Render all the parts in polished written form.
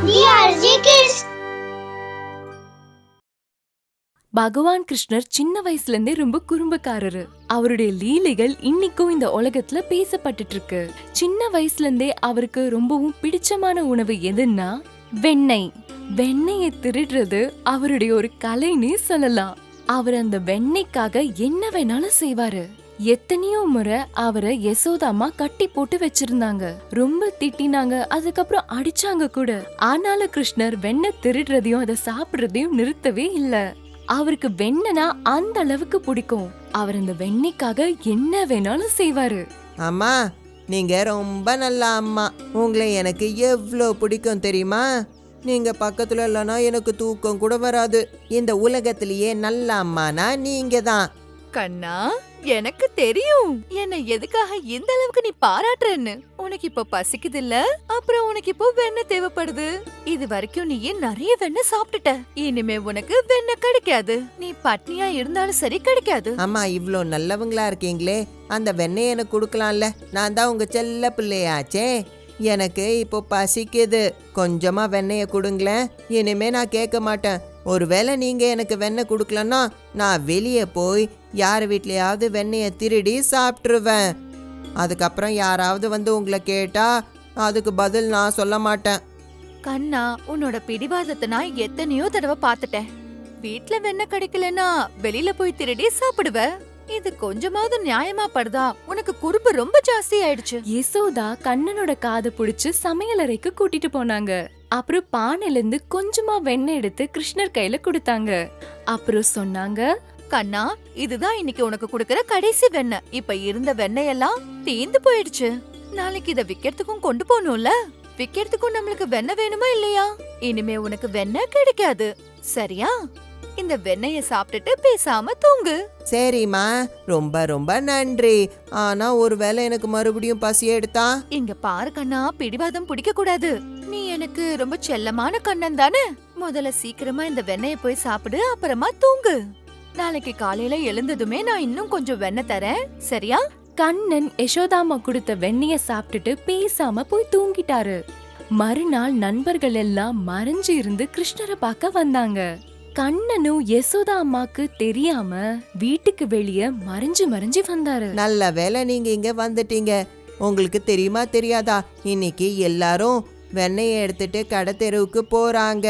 DRG Kids. பகவான் கிருஷ்ணர் சின்ன வயசுல இருந்தே ரொம்ப குறும்புக்காரரு. அவருடைய லீலைகள் இன்னைக்கும் இந்த உலகத்துல பேசப்பட்டுட்டு இருக்கு. சின்ன வயசுல இருந்தே அவருக்கு ரொம்பவும் பிடிச்சமான உணவு எதுன்னா வெண்ணெய். வெண்ணெயை திருடுறது அவருடைய ஒரு கலைன்னு சொல்லலாம். அவர் அந்த வெண்ணெய்க்காக என்ன வேணாலும் செய்வாரு. எத்தனையோ முறை அவரை யசோதாமா கட்டி போட்டு வச்சிருந்தாங்க. ரொம்ப திட்டினாங்க, அதுக்கப்புறம் அடிச்சாங்க கூட. ஆனாலும் கிருஷ்ணர் வெண்ணெய் திருடுறதையும் அதை சாப்பிடுறதையும் நிறுத்தவே இல்ல. அவருக்கு வெண்ணெய்னா அந்த அளவுக்கு பிடிக்கும். அவர் அந்த வெண்ணெய்க்காக என்ன வேணாலும் செய்வாரு. அம்மா, நீங்க ரொம்ப நல்ல அம்மா. உங்களை எனக்கு எவ்வளோ பிடிக்கும் தெரியுமா? நீங்க பக்கத்துல இல்லைன்னா எனக்கு தூக்கம் கூட வராது. இந்த உலகத்திலேயே நல்ல அம்மானா நீங்க தான். கண்ணா, எனக்கு தெரியும் என்ன எதுக்காக இந்த அளவுக்கு நீ பாராட்டுறன்னு. உனக்கு இப்ப பசிக்குது இல்ல, அப்புறம் உனக்கு இப்போ வெண்ணெய் தேவைப்படுது. இது வரைக்கும் நீ நிறைய வெண்ணெய் சாப்பிட்டுட்ட. இனிமே உனக்கு வெண்ணெய் கிடைக்காது. நீ பட்னியா இருந்தாலும் சரி கிடைக்காது. அம்மா, இவ்வளோ நல்லவங்களா இருக்கீங்களே, அந்த வெண்ணெய் எனக்கு கொடுக்கலாம்ல. நான் தான் உங்க செல்ல பிள்ளையாச்சே. எனக்கு இப்போ பசிக்குது, கொஞ்சமா வெண்ணெயை கொடுங்களேன். இனிமே நான் கேட்க மாட்டேன். ஒருவேளை நீங்க எனக்கு வெண்ணெய் கொடுக்கலன்னா நான் வெளியே போய் யார் வீட்லயாவது வெண்ணெயை திருடி சாப்பிட்டுருவேன். அதுக்கப்புறம் யாராவது வந்து உங்களை கேட்டா அதுக்கு பதில் நான் சொல்ல மாட்டேன். கண்ணா, உன்னோட பிடிவாதத்தை நான் எத்தனையோ தடவை பாத்துட்டேன். வீட்ல வெண்ணெய் கிடைக்கலன்னா வெளியில போய் திருடி சாப்பிடுவ. இது கொஞ்சமாவது நியாயமா படுதா? உனக்கு குறும்பு ரொம்ப ஜாஸ்தி ஆயிடுச்சு. யசோதா கண்ணனோட காதை புடிச்சு சமையலறைக்கு கூட்டிட்டு போனாங்க. அப்புறம் பானையில இருந்து கொஞ்சமா வெண்ணெய் எடுத்து கிருஷ்ணர் கையில கொடுத்தாங்க. அப்புறம் சொன்னாங்க, கண்ணா, இதுதான் இன்னைக்கு உனக்கு கொடுக்கற கடைசி வெண்ணெய். இப்ப இருந்த வெண்ணெய் எல்லாம் தீந்து போயிடுச்சு. நாளைக்கு இத விக்கிறதுக்கும் கொண்டு போகணும்ல. விக்கிறதுக்கும் நம்மளுக்கு வெண்ணெய் வேணுமா இல்லையா? இனிமே உனக்கு வெண்ணெய் கிடைக்காது, சரியா? இந்த வெண்ணெய சாப்பிட்டுட்டு பேசாம தூங்கு. சரிம்மா, ரொம்ப ரொம்ப நன்றி. ஆனா ஒருவேளை எனக்கு மறுபடியும் பசி எடுத்தா? இங்க பாரு கண்ணா, பிடிவாதம் பிடிக்க கூடாது. நீ எனக்கு ரொம்ப செல்லமான கண்ணன் தானே. முதல்ல சீக்கிரமா இந்த வெண்ணெய போய் சாப்பிடு, அப்புறமா தூங்கு. நாளைக்கு காலையில எழுந்ததுமே நான் இன்னும் கொஞ்சம் வெண்ணெய் தரேன், சரியா? கண்ணன் யசோதாமா கொடுத்த வெண்ணெய சாப்பிட்டுட்டு பேசாம போய் தூங்கிட்டாரு. மறுநாள் நண்பர்கள் எல்லாம் மறைஞ்சு இருந்து கிருஷ்ணரை பார்க்க வந்தாங்க. கண்ணனும் யசோதா அம்மாக்கு தெரியாம வீட்டுக்கு வெளியே மறைஞ்சு வந்தாரு. நல்ல வேளை நீங்க இங்க வந்துட்டீங்க. உங்களுக்கு தெரியுமா தெரியாதா, இன்னைக்கு எல்லாரும் வெண்ணெயை எடுத்துட்டு கடை தெருவுக்கு போறாங்க.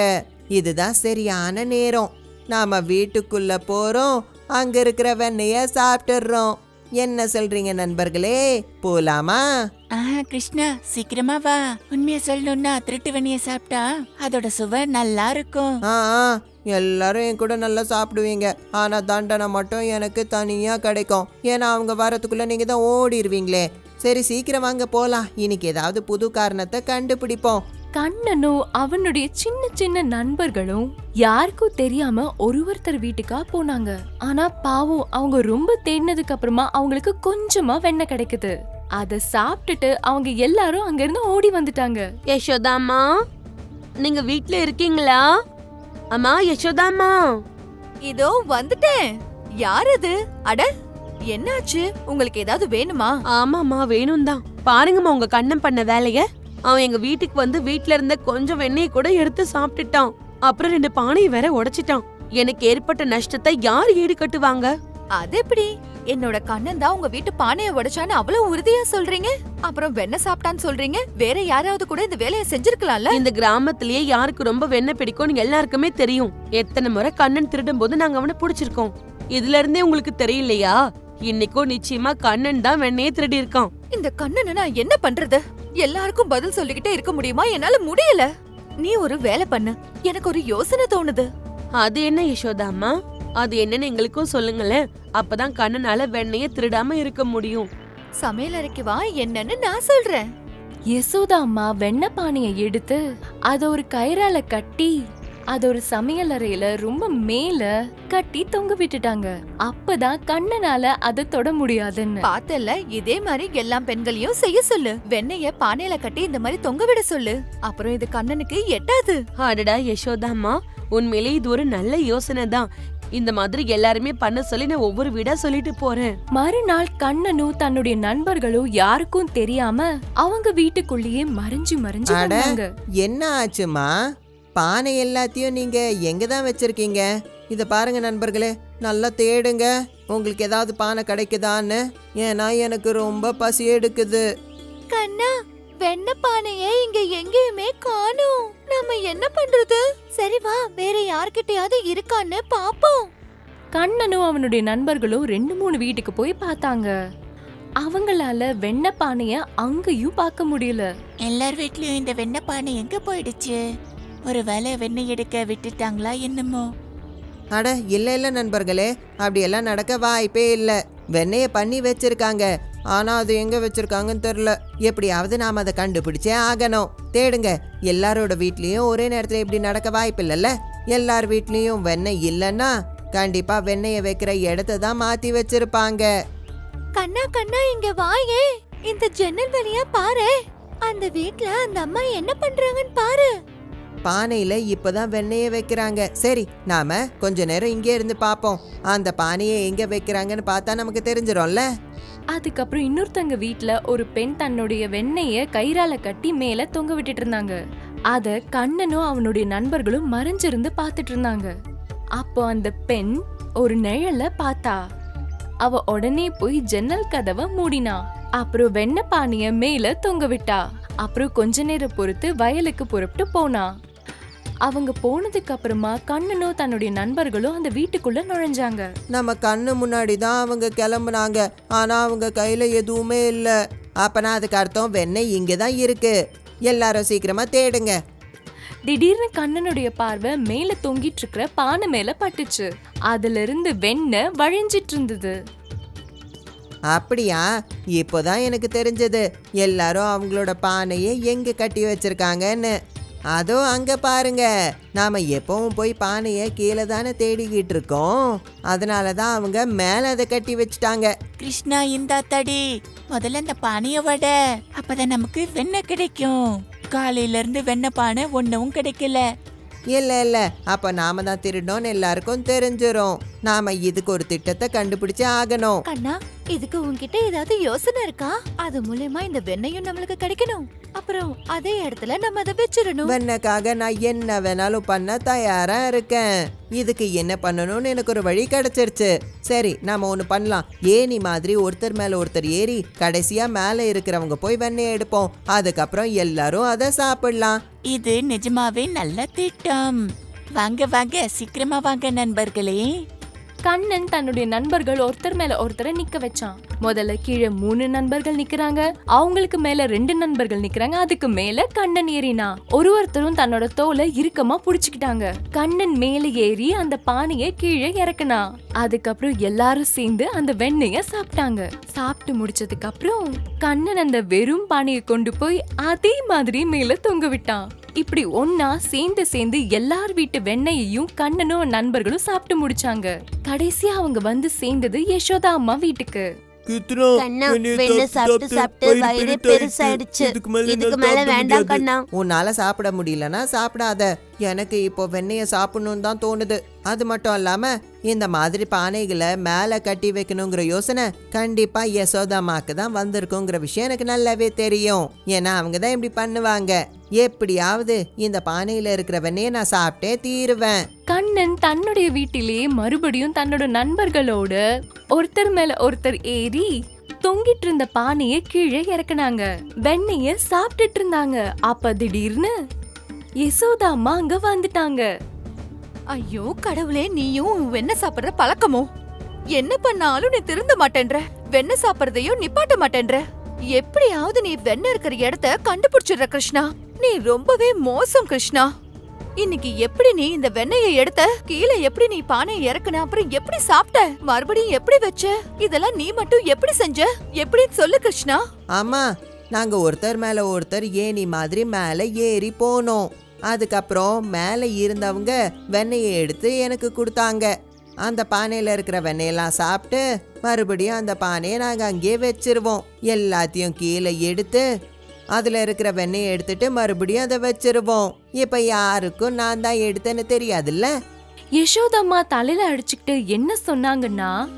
இதுதான் சரியான நேரம். நாம வீட்டுக்குள்ள போறோம், அங்க இருக்கிற வெண்ணெய சாப்பிட்டுறோம். என்ன சொல்றீங்க நண்பர்களே, போலாமா? கிருஷ்ணா, சீக்கிரமா வா. உண்மையை சொல்லணும்னா திருட்டு வெண்ணெய சாப்பிட்டா அதோட சுவை நல்லா இருக்கும். எல்லாரும் என் கூட நல்லா சாப்பிடுவீங்க. ஆனா தண்டனை மட்டும் எனக்கு தனியா கிடைக்கும். ஏன்னா அவங்க வரத்துக்குள்ள நீங்க தான் ஓடிடுவீங்களே. சரி, சீக்கிரம் வாங்க போலாம். இன்னைக்கு ஏதாவது புது காரணத்தை கண்டுபிடிப்போம். கண்ணனும் அவனுடைய சின்ன சின்ன நண்பர்களும் யாருக்கும் தெரியாம ஒருத்தர் வீட்டுக்கா போனாங்க. ஆனா பாவம், அவங்க ரொம்ப தேடினதுக்கு அப்புறமா அவங்களுக்கு கொஞ்சமா வெண்ணெய் கிடைக்குது. அத சாப்பிட்டுட்டு அவங்க எல்லாரும் அங்க இருந்து ஓடி வந்துட்டாங்க. யசோதாமா, நீங்க வீட்ல இருக்கீங்களா? அம்மா, யசோதாமா. இதோ வந்துட்டேன். யார் அது? அட, என்னாச்சு? உங்களுக்கு ஏதாவது வேணுமா? ஆமாமா, வேணும் தான். பாருங்கம்மா உங்க கண்ணன் பண்ண வேலைய. அவன் எங்க வீட்டுக்கு வந்து வீட்ல இருந்த கொஞ்சம் வெண்ணெய் கூட எடுத்து சாப்பிட்டுட்டான். அப்புறம் 2 பானையை வேற உடைச்சிட்டான். எனக்கு ஏற்பட்ட நஷ்டத்தை யார் ஈடு கட்டுவாங்க? அது எப்படி? என்னோட கண்ணன் தான் உங்க வீட்டு பானையை உடைச்சான்னு அவ்வளவு உறுதியா சொல்றீங்க. அப்புறம் வெண்ணெய் சாப்பிட்டான்னு சொல்றீங்க. வேற யாராவது கூட இந்த வேலையை செஞ்சிருக்கலாம்ல. இந்த கிராமத்திலேயே யாருக்கு ரொம்ப வெண்ணெய் பிடிக்கும்னு எல்லாருக்குமே தெரியும். எத்தனை முறை கண்ணன் திருடும் போது நாங்க அவனை புடிச்சிருக்கோம். இதுல இருந்தே உங்களுக்கு தெரியலையா? இன்னைக்கும் நிச்சயமா கண்ணன் தான் வெண்ணெயை திருடி இருக்கான். இந்த கண்ணனை நான் என்ன பண்றது? எல்லாருக்கும் பதில் சொல்லிக்கிட்டே இருக்க முடியுமா? என்னால முடியல. நீ ஒரு வேலை பண்ணு. எனக்கு ஒரு யோசனை தோணுது. அது என்ன யசோதாமா? அது என்னன்னு எங்களுக்கும் சொல்லுங்களேன். அப்பதான் கண்ணனால வெண்ணெய திருடாம இருக்க முடியும். சமையல் அறைக்கு வா, என்னன்னு நான் சொல்றேன். யசோதா அம்மா வெண்ணெய் பானையை எடுத்து அத ஒரு கயிறால கட்டி அத ஒரு சமையல் அறையில ரொம்ப மேல கட்டி தொங்க விட்டுட்டாங்க. அப்பதான் கண்ணனால அதை தொட முடியாதுன்னு. பார்த்தல, இதே மாதிரி எல்லா பெண்களையும் செய்ய சொல்லு. வெண்ணெய பானையில கட்டி இந்த மாதிரி தொங்க விட சொல்லு. அப்புறம் இது கண்ணனுக்கு எட்டாது. அடடா யசோதாமா, உண்மையிலே இது ஒரு நல்ல யோசனை தான். இந்த மாதிரி எல்லாருமே பண்ண சொல்லி நான் ஒவ்வொரு வீடா சொல்லிட்டு போறேன். மறுநாள் கண்ணனும் தன்னுடைய நண்பர்களும் யாருக்கும் தெரியாம அவங்க வீட்டுக்குள்ளேயே மறைஞ்சு மறைஞ்சு அட. வந்தாங்க. என்ன ஆச்சுமா? பானை எல்லாத்தையும் நீங்க எங்க தான் வச்சிருக்கீங்க? இத பாருங்க நண்பர்களே, நல்லா தேடுங்க, உங்களுக்கு ஏதாவது பானை கிடைக்குதான்னு. ஏன்னா எனக்கு ரொம்ப பசி எடுக்குது. கண்ணா, வெண்ணெய் பானையே இங்க எங்கேயுமே காணோம். நாம என்ன பண்றது? சரி வா, வேற யார்கிட்டயாவது இருக்கான்னு பாப்போம். கண்ணனும் அவனுடைய நண்பர்களும் 2-3 வீட்டுக்கு போய் பார்த்தாங்க. அவங்களால வெண்ணெய் பானைய அங்கேயும் பார்க்க முடியல. எல்லார் வீட்லயும் இந்த வெண்ணெய் பானை எங்க போயிடுச்சு? ஒருவேளை வெண்ணெய் எடுக்க விட்டுட்டாங்களா என்னமோ? அட இல்ல நண்பர்களே, அப்படியெல்லாம் நடக்க வாய்ப்பே இல்ல. வெண்ணெய பண்ணி வச்சிருக்காங்க, ஆனா அது எங்க வச்சிருக்காங்கன்னு தெரியல. எப்படியாவது நாம அதை கண்டுபிடிச்சே ஆகணும். தேடுங்க. எல்லாரோட வீட்லயும் ஒரே நேரத்துல இப்படி நடக்க வாய்ப்பு இல்லைல்ல. எல்லார் வீட்லயும் வெண்ணெய் இல்லைன்னா கண்டிப்பா வெண்ணெய வைக்கிற இடத்த தான் மாத்தி வச்சிருப்பாங்க. கண்ணா கண்ணா, இங்க வாயே. இந்த ஜன்னல் வழியா பாரு. அந்த வீட்ல அந்த அம்மா என்ன பண்றாங்கன்னு பாரு. பானையில இப்பதான் வெண்ணெய வைக்கிறாங்க. சரி, நாம கொஞ்ச நேரம் இங்கே இருந்து பாப்போம். அந்த பானையை எங்க வைக்கிறாங்கன்னு பார்த்தா நமக்கு தெரிஞ்சிடும்ல. அதுக்கப்புறம் இன்னொருத்தங்க வீட்ல ஒரு பெண் தன்னுடைய வெண்ணெய கயிறால கட்டி மேல தொங்க விட்டுட்டு இருந்தாங்க. அத கண்ணனும் அவனுடைய நண்பர்களும் மறைஞ்சிருந்து பார்த்துட்டு இருந்தாங்க. அப்போ அந்த பெண் ஒரு நிழல பார்த்தா. அவ உடனே போய் ஜன்னல் கதவை மூடினா. அப்புறம் வெண்ணெய் பானைய மேல தொங்க விட்டா. அப்புறம் கொஞ்ச நேரம் பொறுத்து வயலுக்கு புறப்பட்டு போனா. அவங்க போனதுக்கு அப்புறமா கண்ணனும் தன்னுடைய நண்பர்களும் அந்த வீட்டுக்குள்ள நுழைஞ்சாங்க. நம்ம கண்ணு முன்னாடி தான் அவங்க கிளம்புனாங்க, ஆனா அவங்க கையில எதுவுமே இல்ல. அப்பனா அதுக்கு அர்த்தம் வெண்ணெய் இங்க தான் இருக்கு. எல்லாரும் சீக்கிரமா தேடுங்க. திடீர்னு கண்ணனுடைய பார்வை மேல தொங்கிட்டு இருக்கிற பானை மேல பட்டுச்சு. அதுல இருந்து வெண்ணெய் வழிஞ்சிட்டு இருந்தது. அப்படியா? இப்போதான் எனக்கு தெரிஞ்சது எல்லாரும் அவங்களோட பானையை எங்க கட்டி வச்சிருக்காங்கன்னு. அதோ அங்க பாருங்க, நாம எப்பவும் போய் பானையை கீழே தானே தேடிக்கிட்டு இருக்கோம். அதனாலதான் அவங்க மேல அதை கட்டி வச்சுட்டாங்க. கிருஷ்ணா, இந்தா தடி. முதல்ல இந்த பானைய வட, அப்பதான் நமக்கு வெண்ணெய் கிடைக்கும். காலையில இருந்து வெண்ணெய் பானை ஒன்னும் கிடைக்கல. இல்ல அப்ப நாம தான் திருடோன்னு எல்லாருக்கும் தெரிஞ்சிரும். நாம இதுக்கு ஒரு திட்டத்தை கண்டுபிடிச்சே ஆகணும். கண்ணா, இதுக்கு உன்கிட்ட ஏதாவது யோசனை இருக்கா? அது மூலமா இந்த வெண்ணெயும் நம்மளுக்கு கிடைக்கணும். அப்புறம் அதே இடத்துல நம்ம அதை வச்சிடணும். வெண்ணக்காக நான் என்ன வேணாலும் பண்ண தயாரா இருக்கேன். இதுக்கு என்ன பண்ணணும்னு எனக்கு ஒரு வழி கிடைச்சிருச்சு. சரி, நாம ஒண்ணு பண்ணலாம். ஏணி மாதிரி ஒருத்தர் மேல ஒருத்தர் ஏறி கடைசியா மேல இருக்கிறவங்க போய் வெண்ணெய் எடுப்போம். அதுக்கப்புறம் எல்லாரும் அதை சாப்பிடலாம். இது நிஜமாவே நல்ல திட்டம். வாங்க வாங்க, சீக்கிரமா வாங்க நண்பர்களே. கண்ணன் தன்னுடைய நண்பர்கள் ஒருத்தர் மேல ஒருத்தரை நிக்க வச்சான். முதல்ல கீழே 3 நண்பர்கள் நிக்கிறாங்க. அவங்களுக்கு மேல 2 நண்பர்கள் நிக்கிறாங்க. அதுக்கு மேல கண்ணன் ஏறினா. ஒருத்தரும் தன்னோட தோலை இறுக்கமா புடிச்சுக்கிட்டாங்க. கண்ணன் மேல ஏறி அந்த பானைய கீழே இறக்குனா. அதுக்கப்புறம் எல்லாரும் சேர்ந்து அந்த வெண்ணெய சாப்பிட்டாங்க. சாப்பிட்டு முடிச்சதுக்கு அப்புறம் கண்ணன் அந்த வெறும் பானையை கொண்டு போய் அதே மாதிரி மேல தொங்க விட்டான். இப்படி ஒன்னா சேர்ந்து எல்லார் வீட்டு வெண்ணெயையும் கண்ணனும் நண்பர்களும் சாப்பிட்டு முடிச்சாங்க. கடைசியா அவங்க வந்து சேர்ந்தது யசோதா அம்மா வீட்டுக்கு. கண்ணா, வெண்ணெய் சாப்பிட்டு சாப்பிட்டு வயிறு பெருசாயிடுச்சு. இதுக்கு மேல வேண்டாம் கண்ணா. உன்னால சாப்பிட முடியலன்னா சாப்பிடாத. எனக்கு இப்போ வெண்ணெய சாப்பிடணும்னு தான் தோணுது. அது மட்டும் இல்லாம இந்த மாதிரி பானைகளை மேல கட்டி வைக்கணுங்கிற யோசனை கண்டிப்பா யசோதாமாக்கு தான் வந்திருக்குங்கிற விஷயம் எனக்கு நல்லாவே தெரியும். ஏன்னா அவங்க தான் இப்படி பண்ணுவாங்க. எப்படியாவது இந்த பானையில இருக்கிற வெண்ணெய நான் சாப்பிட்டே தீருவேன். கண்ணன் தன்னுடைய வீட்டிலேயே மறுபடியும் தன்னோட நண்பர்களோட ஒருத்தர் மேல ஒருத்தர் ஏறி தொங்கிட்டு இருந்த பானைய கீழே இறக்குனாங்க. வெண்ணெய சாப்பிட்டுட்டு இருந்தாங்க. அப்ப திடீர்னு யசோதா அம்மா அங்க வந்துட்டாங்க. ஐயோ கடவுளே, நீயும் வெண்ணெய் சாப்பிடுற பழக்கமோ? என்ன பண்ணாலும் நீ திருந்த மாட்டேன்ற. வெண்ணெய் சாப்பிடுறதையும் நிப்பாட்ட மாட்டேன்ற. எப்படியாவது நீ வெண்ணெய் இருக்கிற இடத்த கண்டுபிடிச்சிடுற கிருஷ்ணா. நீ ரொம்பவே மோசம் கிருஷ்ணா. இன்னைக்கு எப்படி நீ இந்த வெண்ணெயை எடுத்த? கீழே எப்படி நீ பானையை இறக்குன? அப்புறம் எப்படி சாப்பிட்ட? மறுபடியும் எப்படி வச்ச? இதெல்லாம் நீ மட்டும் எப்படி செஞ்ச? எப்படின்னு சொல்லு கிருஷ்ணா. ஆமா, நாங்க ஒருத்தர் மேல ஒருத்தர் ஏணி மாதிரி மேல ஏறி போனோம். அதுக்கப்புறம் மேல இருந்தவங்க வெண்ணெயை எடுத்து எனக்கு கொடுத்தாங்க. அந்த பானையில இருக்கிற வெண்ணெயெல்லாம் சாப்பிட்டு மறுபடியும் அந்த பானையை நாங்க அங்கேயே வச்சிருவோம். எல்லாத்தையும் கீழே எடுத்து அதுல இருக்கிற வெண்ணெயை எடுத்துட்டு மறுபடியும் அதை வச்சிருவோம். இப்ப யாருக்கும் நான் தான் எடுத்தேன்னு தெரியாதுல்ல. யசோதம்மா தலையில அடிச்சுக்கிட்டு என்ன சொன்னாங்கன்னா,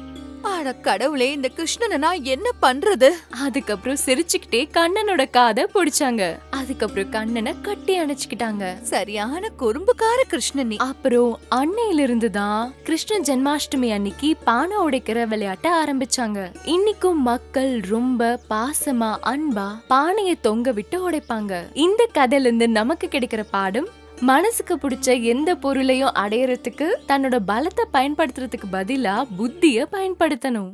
அட கடவுளே, இந்த கிருஷ்ணனை நான் என்ன பண்றது? அதுக்கப்புறம் சிரிச்சுக்கிட்டே கண்ணனோட காதை பிடிச்சாங்க. அதுக்கப்புறம் கண்ணனை கட்டி அணைச்சுக்கிட்டாங்க. சரியான குறும்புக்கார கிருஷ்ணன் நீ. அப்புறம் அன்னையில இருந்துதான் கிருஷ்ண ஜென்மாஷ்டமி அன்னைக்கு பானை உடைக்கிற விளையாட்ட ஆரம்பிச்சாங்க. இன்னைக்கும் மக்கள் ரொம்ப பாசமா அன்பா பானைய தொங்க விட்டு உடைப்பாங்க. இந்த கதையில இருந்து நமக்கு கிடைக்கிற பாடம், மனசுக்கு பிடிச்ச எந்த பொருளையும் அடையறதுக்கு தன்னோட பலத்தை பயன்படுத்துறதுக்கு பதிலா புத்திய பயன்படுத்தணும்.